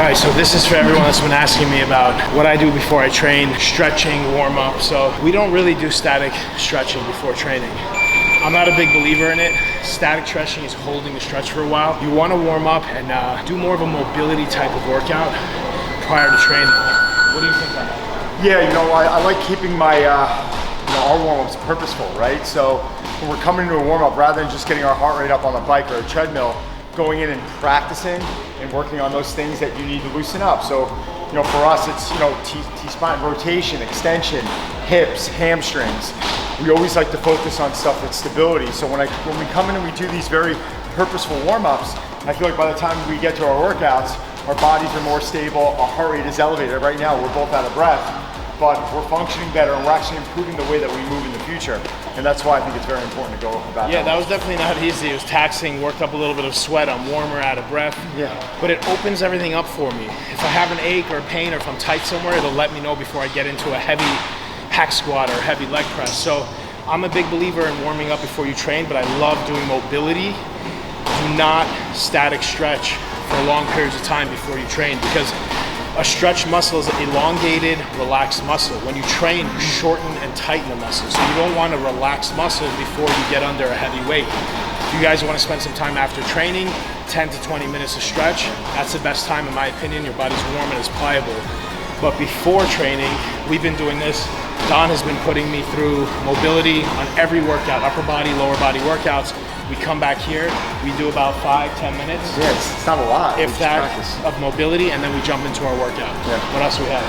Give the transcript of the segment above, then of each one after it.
All right, so this is for everyone that's been asking me about what I do before I train, stretching, warm up. So we don't really do static stretching before training. I'm not a big believer in it. Static stretching is holding the stretch for a while. You want to warm up and do more of a mobility type of workout prior to training. What do you think about that? Yeah, I like keeping my our warm-ups purposeful, right? So when we're coming into a warm-up, rather than just getting our heart rate up on a bike or a treadmill, going in and practicing and working on those things that you need to loosen up. So, for us, it's, T-spine rotation, extension, hips, hamstrings. We always like to focus on stuff with stability. So when we come in and we do these very purposeful warm-ups, I feel like by the time we get to our workouts, our bodies are more stable, our heart rate is elevated. Right now, we're both out of breath, but we're functioning better and we're actually improving the way that we move in the future. And that's why I think it's very important to go about that was definitely not easy. It was taxing, worked up a little bit of sweat. I'm warmer, out of breath. Yeah. But it opens everything up for me. If I have an ache or a pain or if I'm tight somewhere, it'll let me know before I get into a heavy hack squat or a heavy leg press. So I'm a big believer in warming up before you train, but I love doing mobility. Do not static stretch for long periods of time before you train, because a stretch muscle is an elongated, relaxed muscle. When you train, you shorten and tighten the muscle. So you don't want to relax muscle before you get under a heavy weight. If you guys want to spend some time after training, 10 to 20 minutes of stretch, that's the best time in my opinion. Your body's warm and it's pliable. But before training, we've been doing this. Don has been putting me through mobility on every workout, upper body, lower body workouts. We come back here, we do about 5-10 minutes. Yeah, it's not a lot. If that, of mobility, and then we jump into our workout. Yeah. What else do we have?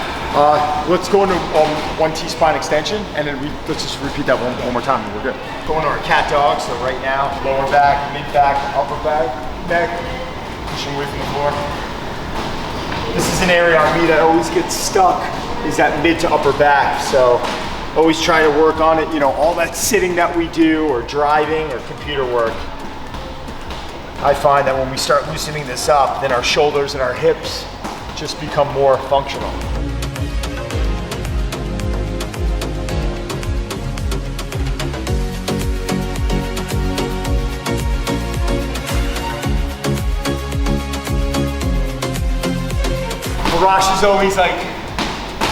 Let's go into one T-spine extension, and then let's just repeat that one more time, and we're good. Go into our cat dog, so right now, lower back, mid back, upper back, neck, pushing away from the floor. This is an area on me that always gets stuck, is that mid to upper back. So always try to work on it, all that sitting that we do or driving or computer work. I find that when we start loosening this up, then our shoulders and our hips just become more functional. Arash is always like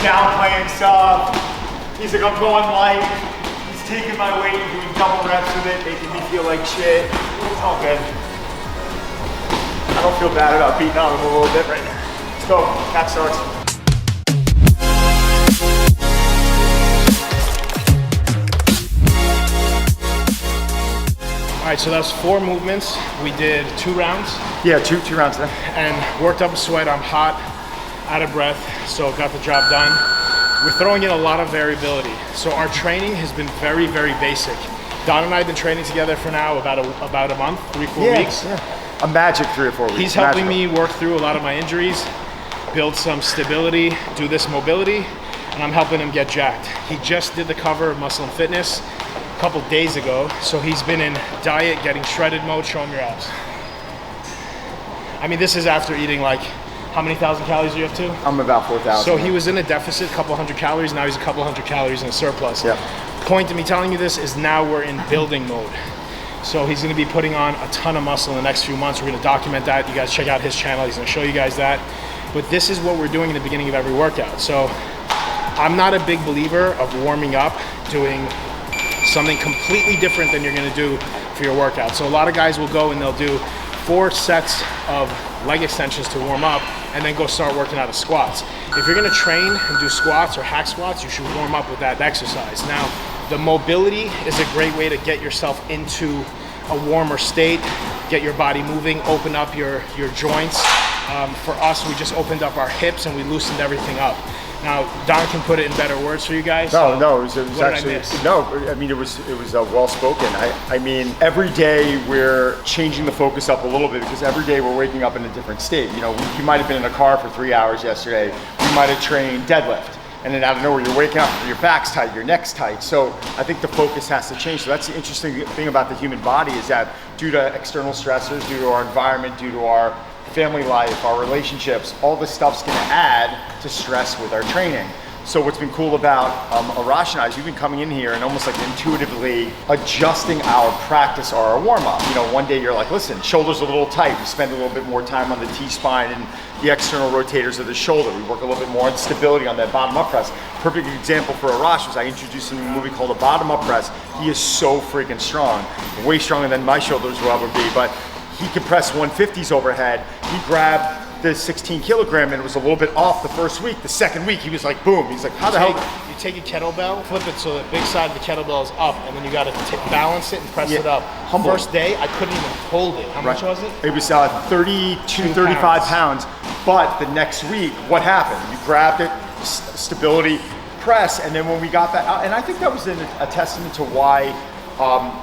downplaying stuff. He's like, I'm going light. He's taking my weight and doing double reps with it, making me feel like shit. It's all good. I don't feel bad about beating on him a little bit right now. Let's go, cat starts. All right, so that's 4 movements. We did 2 rounds. Yeah, two rounds there. And worked up a sweat. I'm hot, out of breath, so got the job done. We're throwing in a lot of variability. So our training has been very, very basic. Don and I have been training together for now about a month, 3-4 weeks. Yeah. A magic 3 or 4 weeks. He's helping me work through a lot of my injuries, build some stability, do this mobility, and I'm helping him get jacked. He just did the cover of Muscle and Fitness a couple days ago, so he's been in diet, getting shredded mode. Show him your abs. I mean, this is after eating like, how many thousand calories are you up to? I'm about 4,000. So he was in a deficit, a couple hundred calories, now he's a couple hundred calories in a surplus. Yeah. Point to me telling you this is now we're in building mode. So he's gonna be putting on a ton of muscle in the next few months. We're gonna document that. You guys check out his channel, he's gonna show you guys that. But this is what we're doing in the beginning of every workout. So I'm not a big believer of warming up, doing something completely different than you're gonna do for your workout. So a lot of guys will go and they'll do 4 sets of leg extensions to warm up and then go start working out of squats. If you're gonna train and do squats or hack squats, you should warm up with that exercise. Now, the mobility is a great way to get yourself into a warmer state, get your body moving, open up your joints. For us, we just opened up our hips and we loosened everything up. Now, Don can put it in better words for you guys. No, so no, it was actually, no, I mean, it was well spoken. I mean, every day we're changing the focus up a little bit because every day we're waking up in a different state. You might have been in a car for 3 hours yesterday. You might have trained deadlift. And then out of nowhere, you're waking up, your back's tight, your neck's tight. So I think the focus has to change. So that's the interesting thing about the human body is that due to external stressors, due to our environment, due to our family life, our relationships, all this stuff's gonna add to stress with our training. So what's been cool about Arash and I is we've been coming in here and almost like intuitively adjusting our practice or our warm up. You know, one day you're like, listen, shoulders a little tight. We spend a little bit more time on the T-spine and the external rotators of the shoulder. We work a little bit more on stability on that bottom up press. Perfect example for Arash was I introduced him to a movie called The Bottom Up Press. He is so freaking strong, way stronger than my shoulders will ever be, but he could press 150s overhead. He grabbed the 16 kilogram and it was a little bit off the first week. The second week he was like, boom. He's like, how the hell? You take a kettlebell, flip it so the big side of the kettlebell is up, and then you got to balance it and press it up. Humble. First day, I couldn't even hold it. How much was it? It was 32, 35 pounds. But the next week, what happened? You grabbed it, stability, press, and then when we got that out, and I think that was a testament to why,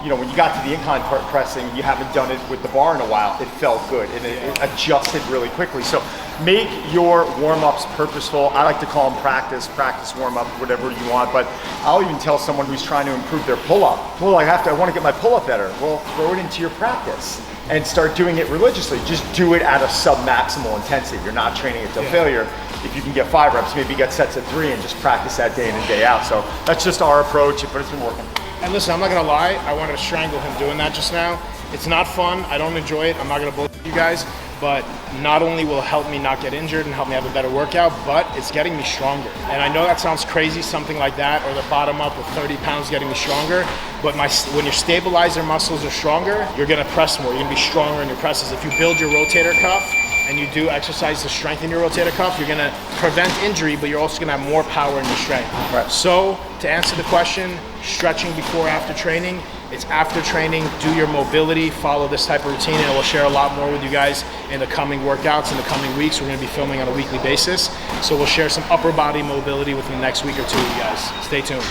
you know, when you got to the incline pressing, you haven't done it with the bar in a while, it felt good and it adjusted really quickly. So make your warm-ups purposeful. I like to call them practice warm-up, whatever you want, but I'll even tell someone who's trying to improve their pull-up, well, I want to get my pull-up better. Well, throw it into your practice and start doing it religiously. Just do it at a sub-maximal intensity. You're not training it to failure. If you can get 5 reps, maybe get sets of 3 and just practice that day in and day out. So that's just our approach, but it's been working. And listen, I'm not gonna lie, I wanted to strangle him doing that just now. It's not fun, I don't enjoy it, I'm not gonna bullshit you guys, but not only will it help me not get injured and help me have a better workout, but it's getting me stronger. And I know that sounds crazy, something like that, or the bottom up with 30 pounds getting me stronger, but when your stabilizer muscles are stronger, you're gonna press more, you're gonna be stronger in your presses. If you build your rotator cuff, and you do exercise to strengthen your rotator cuff, you're gonna prevent injury, but you're also gonna have more power in your strength. Right. So, to answer the question, stretching before, after training, it's after training, do your mobility, follow this type of routine, and we'll share a lot more with you guys in the coming workouts, in the coming weeks. We're gonna be filming on a weekly basis. So we'll share some upper body mobility within the next week or two, you guys. Stay tuned.